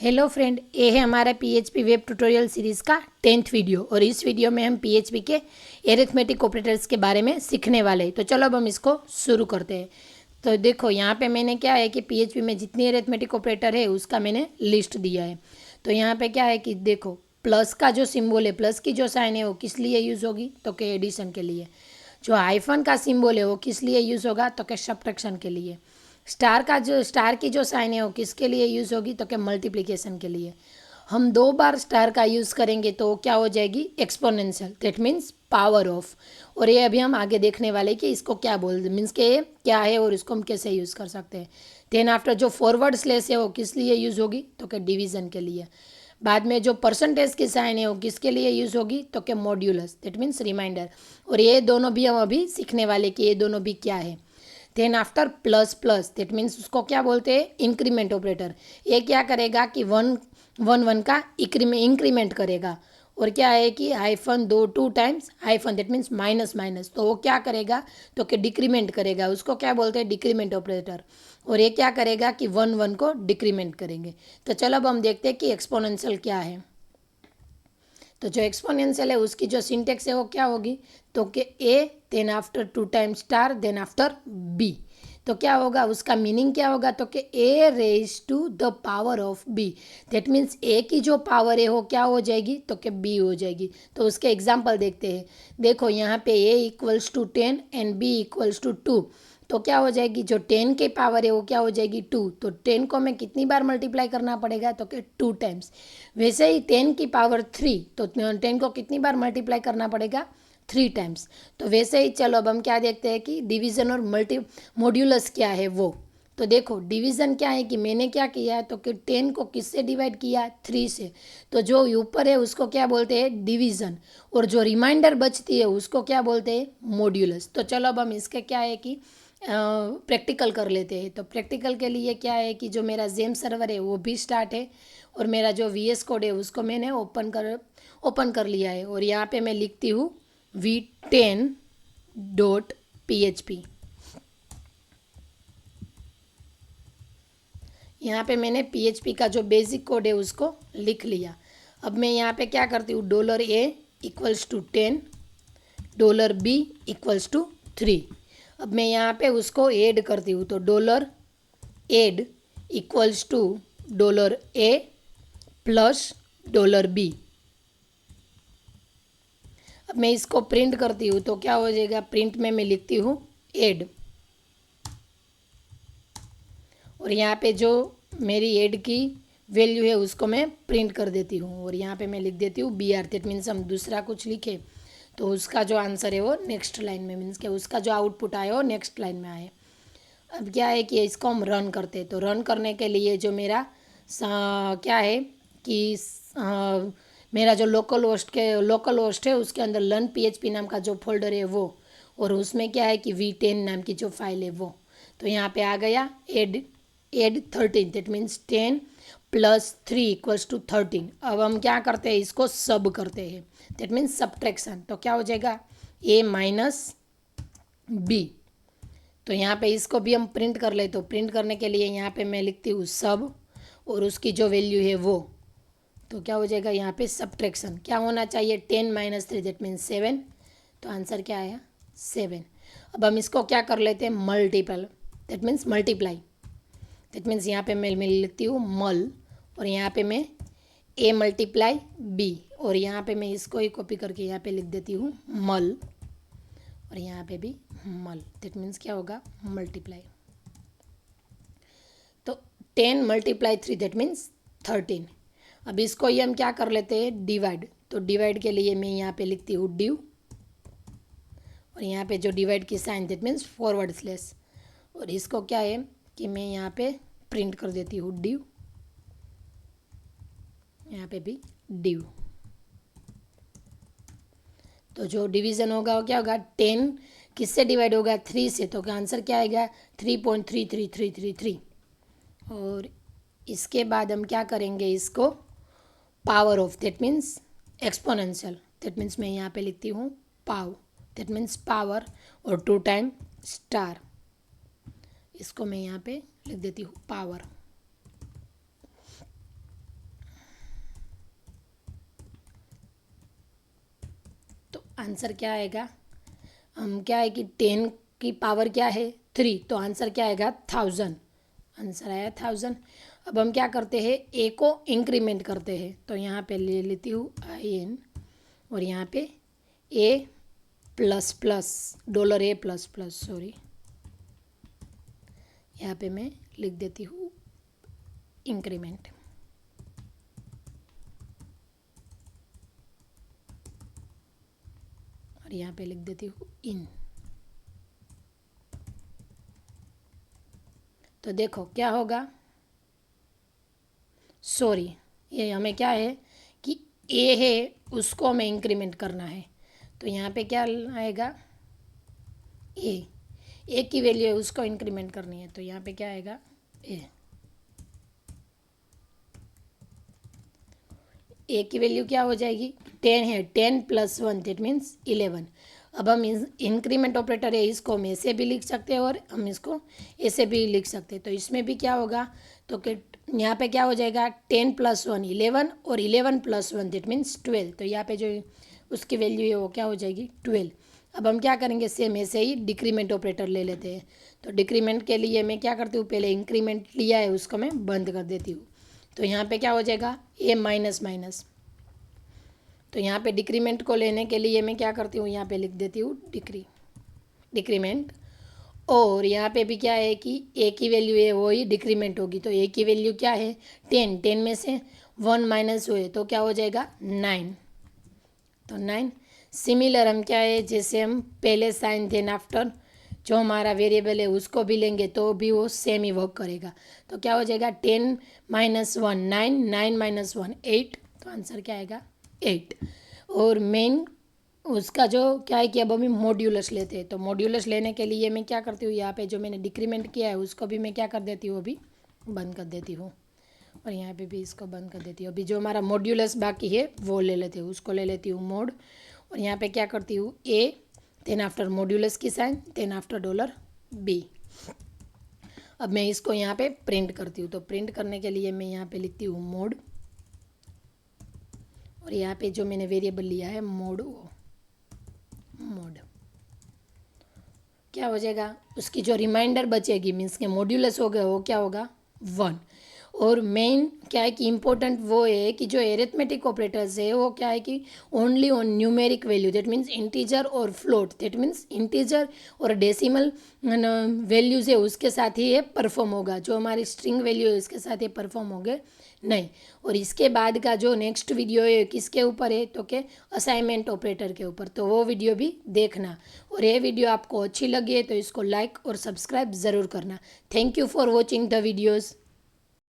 Hello friend, ये है हमारा पीएचपी वेब ट्यूटोरियल सीरीज़ का 10th वीडियो। और इस वीडियो में हम पीएचपी के एरिथमेटिक ऑपरेटर्स के बारे में सीखने वाले हैं। तो चलो अब हम इसको शुरू करते हैं। तो देखो यहाँ पे मैंने क्या है कि पीएचपी में जितनी एरिथमेटिक ऑपरेटर है उसका मैंने लिस्ट दिया है। तो यहाँ पे क्या है कि देखो, प्लस का जो सिम्बोल है, प्लस की जो साइन है वो किस लिए यूज़ होगी, तो कि एडिशन के लिए। जो हाइफन का सिम्बोल है वो किस लिए यूज़ होगा, तो कि सब्ट्रैक्शन के लिए। स्टार की जो साइन है वो किसके लिए यूज़ होगी, तो कि मल्टीप्लिकेशन के लिए। हम 2 बार स्टार का यूज़ करेंगे तो क्या हो जाएगी, exponential, that means power of. और ये अभी हम आगे देखने वाले कि इसको क्या बोल मीन्स के ये क्या है और इसको हम कैसे यूज़ कर सकते हैं। देन आफ्टर जो फॉरवर्ड स्लेस है वो किस लिए यूज़ होगी, तो कि डिवीज़न के लिए। बाद में जो परसेंटेज की साइन है वो किसके लिए यूज़ होगी, तो कि मॉड्यूलस, दैट मीन्स रिमाइंडर। और ये दोनों भी हम अभी सीखने वाले कि ये दोनों भी क्या है। Then after plus plus, that means उसको क्या बोलते हैं, इंक्रीमेंट ऑपरेटर। ये क्या करेगा कि वन वन वन का इंक्रीमेंट करेगा। और क्या है कि hyphen 2 times hyphen, that means minus minus, तो वो क्या करेगा, तो कि डिक्रीमेंट करेगा। उसको क्या बोलते हैं, डिक्रीमेंट ऑपरेटर। और ये क्या करेगा कि वन वन को डिक्रीमेंट करेंगे। तो चलो अब हम देखते हैं कि एक्सपोनेंशियल क्या है। तो जो एक्सपोनेंशियल है उसकी जो सिंटेक्स है वो क्या होगी, तो कि a then after 2 times star then after B. तो क्या होगा, उसका मीनिंग क्या होगा, तो कि a raise to the power of B. That means a की जो पावर है वो क्या हो जाएगी, तो कि बी हो जाएगी। तो उसके एग्जाम्पल देखते हैं। देखो यहाँ पे A equals to 10 and B equals to 2। तो क्या हो जाएगी, जो 10 की पावर है वो क्या हो जाएगी, 2। तो 10 को हमें कितनी बार मल्टीप्लाई करना पड़ेगा, तो कि 2 टाइम्स। वैसे ही 10 की पावर 3, तो 10 को कितनी बार मल्टीप्लाई करना पड़ेगा, 3 टाइम्स। तो वैसे ही चलो अब हम क्या देखते हैं कि डिवीज़न और मॉड्यूलस क्या है वो। तो देखो डिवीज़न क्या है कि मैंने क्या किया है, तो कि 10 को किससे डिवाइड किया, 3 से। तो जो ऊपर है उसको क्या बोलते हैं, डिवीज़न। और जो रिमाइंडर बचती है उसको क्या बोलते हैं, मॉड्यूलस। तो चलो अब हम इसके क्या है कि प्रैक्टिकल कर लेते हैं। तो प्रैक्टिकल के लिए क्या है कि जो मेरा जेम सर्वर है वो भी स्टार्ट है। और मेरा जो वीएस कोड है उसको मैंने ओपन कर लिया है। और यहाँ पे मैं लिखती हूँ v10.php। यहाँ पे मैंने पीएचपी का जो बेसिक कोड है उसको लिख लिया। अब मैं यहाँ पे क्या करती हूँ, $a=10, $b=3। अब मैं यहाँ पे उसको ऐड करती हूँ। तो $add=$a प्लस $b। अब मैं इसको प्रिंट करती हूँ तो क्या हो जाएगा, प्रिंट में मैं लिखती हूँ ऐड। और यहाँ पे जो मेरी ऐड की वैल्यू है उसको मैं प्रिंट कर देती हूँ। और यहाँ पे मैं लिख देती हूँ BR, दैट मीन्स हम दूसरा कुछ लिखे तो उसका जो आंसर है वो नेक्स्ट लाइन में, मीन्स कि उसका जो आउटपुट आए वो नेक्स्ट लाइन में आए। अब क्या है कि इसको हम रन करते हैं। तो रन करने के लिए जो मेरा क्या है कि मेरा जो लोकल होस्ट है उसके अंदर लर्न PHP नाम का जो फोल्डर है वो, और उसमें क्या है कि V10 नाम की जो फाइल है वो। तो यहाँ पे आ गया एड 13, दैट मीन्स 10 प्लस 3=13। अब हम क्या करते हैं, इसको सब करते हैं, दैट मीन्स सब्ट्रैक्शन। तो क्या हो जाएगा, A-B। तो यहाँ पे इसको भी हम प्रिंट कर ले। तो प्रिंट करने के लिए यहाँ पे मैं लिखती हूँ सब, और उसकी जो वैल्यू है वो। तो क्या हो जाएगा, यहाँ पे सब्ट्रैक्शन क्या होना चाहिए, 10 - 3 दैट मीन्स 7। तो आंसर क्या आया, 7। अब हम इसको क्या कर लेते हैं, multiple, that means multiply. That means यहाँ पे मैं लिखती हूँ मल, और यहाँ पे मैं A × B। और यहाँ पे मैं इसको ही कॉपी करके यहाँ पे लिख देती हूँ मल, और यहाँ पे भी मल। दैट मीन्स क्या होगा, मल्टीप्लाई। तो 10 × 3 दैट मीन्स 13। अब इसको ही हम क्या कर लेते हैं, डिवाइड। तो डिवाइड के लिए मैं यहाँ पे लिखती हूँ डिव, और यहाँ पे जो डिवाइड की sign that means forward slash. और इसको क्या है कि मैं यहाँ पे प्रिंट कर देती हूँ डिव, यहाँ पे भी डिव। तो जो डिवीज़न होगा वो क्या होगा, 10 किससे डिवाइड होगा, 3 से। तो आंसर क्या आएगा, 3.33333। और इसके बाद हम क्या करेंगे, इसको power of, that means exponential. That means मैं यहाँ पे लिखती हूँ पाव, दैट मीन्स पावर, और 2 टाइम स्टार। इसको मैं यहाँ पे लिख देती हूँ पावर। आंसर क्या आएगा, हम क्या है कि 10 की पावर क्या है 3, तो आंसर क्या आएगा 1000, आंसर आया 1000। अब हम क्या करते हैं, ए को इंक्रीमेंट करते हैं, तो यहाँ पे ले लेती हूँ IN और यहाँ पे A plus plus $A plus plus, sorry यहाँ पे मैं लिख देती हूँ इंक्रीमेंट। और यहाँ पे लिख देती हूँ इन। तो देखो क्या होगा, सॉरी ये हमें क्या है कि ए है उसको हमें इंक्रीमेंट करना है, तो यहाँ पे क्या आएगा, ए की वैल्यू है उसको इंक्रीमेंट करनी है, तो यहाँ पे क्या आएगा ए की वैल्यू क्या हो जाएगी 10 है, 10 + 1 दैट मीन्स 11। अब हम इंक्रीमेंट ऑपरेटर है इसको हम ऐसे भी लिख सकते हैं और हम इसको ऐसे भी लिख सकते हैं, तो इसमें भी क्या होगा, तो कि यहाँ पे क्या हो जाएगा 10 + 1 11 और 11 + 1 दैट मीन्स 12, तो यहाँ पे जो उसकी वैल्यू है वो क्या हो जाएगी 12। अब हम क्या करेंगे, सेम ऐसे ही डिक्रीमेंट ऑपरेटर ले लेते हैं, तो डिक्रीमेंट के लिए मैं क्या करती हूँ, पहले इंक्रीमेंट लिया है उसको मैं बंद कर देती हूँ, तो यहाँ पे क्या हो जाएगा ए माइनस माइनस, तो यहाँ पे डिक्रीमेंट को लेने के लिए मैं क्या करती हूँ, यहाँ पे लिख देती हूँ डिक्रीमेंट, और यहाँ पे भी क्या है कि ए की वैल्यू है वही डिक्रीमेंट होगी, तो ए की वैल्यू क्या है 10 में से 1 माइनस हुए तो क्या हो जाएगा 9, तो 9। सिमिलर हम क्या है, जैसे हम पहले साइन देन आफ्टर जो हमारा वेरिएबल है उसको भी लेंगे तो भी वो सेम ही वर्क करेगा, तो क्या हो जाएगा 10 - 1 9, 9 - 1 8, तो आंसर क्या आएगा 8। और मेन उसका जो क्या है कि अब हम मॉड्यूलस लेते हैं, तो मॉड्यूलस लेने के लिए मैं क्या करती हूँ, यहाँ पे जो मैंने डिक्रीमेंट किया है उसको भी मैं क्या कर देती हूँ, अभी बंद कर देती हूँ, और यहाँ पे भी इसको बंद कर देती हूँ। अभी जो हमारा मॉड्यूलस बाकी है वो ले लेती हूँ, उसको ले लेती हूँ मोड, और यहाँ पे क्या करती हूँ ए देन आफ्टर मॉड्यूलस की साइन देन आफ्टर $B। अब मैं इसको यहाँ पे प्रिंट करती हूँ, तो प्रिंट करने के लिए मैं यहाँ पे लिखती हूँ मोड, और यहाँ पे जो मैंने वेरिएबल लिया है मोड क्या हो जाएगा, उसकी जो रिमाइंडर बचेगी मीन्स के मॉड्यूलस हो गया वो क्या होगा 1। और मेन क्या है कि इम्पोर्टेंट वो है कि जो एरिथमेटिक ऑपरेटर्स है वो क्या है कि only on numeric value that means integer और फ्लोट, दैट मीन्स इंटीजर और डेसिमल वैल्यूज़ है उसके साथ ही ये परफॉर्म होगा, जो हमारी स्ट्रिंग वैल्यू है उसके साथ ये परफॉर्म होंगे नहीं। और इसके बाद का जो नेक्स्ट वीडियो है किसके ऊपर है, तो कि असाइनमेंट ऑपरेटर के ऊपर, तो वो वीडियो भी देखना। और ये वीडियो आपको अच्छी लगी है तो इसको लाइक और सब्सक्राइब ज़रूर करना। Thank you for watching the videos.